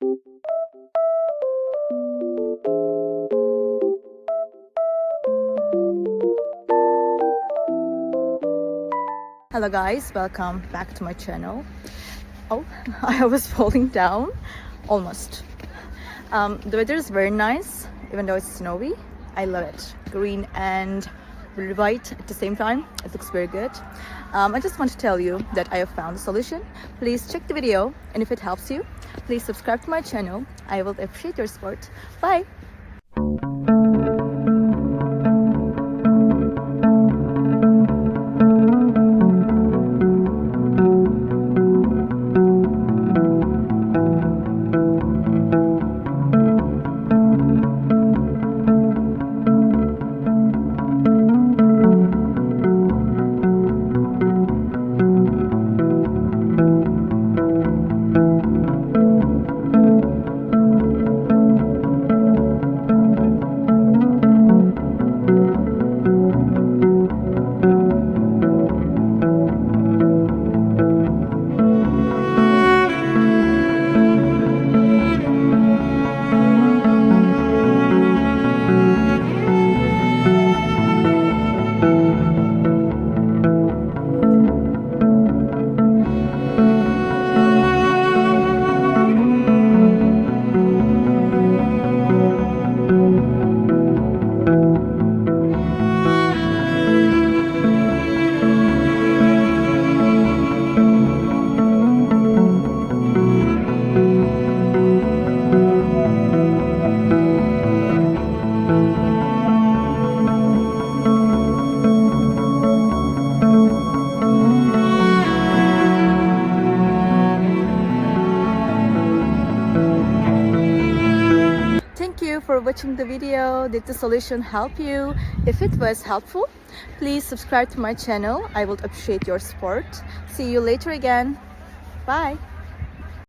Hello guys, welcome back to my channel. Oh, I was falling down almost. The weather is very nice, even though it's snowy. I love it. Green and really white at the same time. It looks very good. I just want to tell you that I have found a solution. Please check the video, and if it helps you, please subscribe to my channel. I will appreciate your support. Bye! Thank you for watching the video. Did the solution help you? If it was helpful, please subscribe to my channel. I would appreciate your support. See you later again. Bye.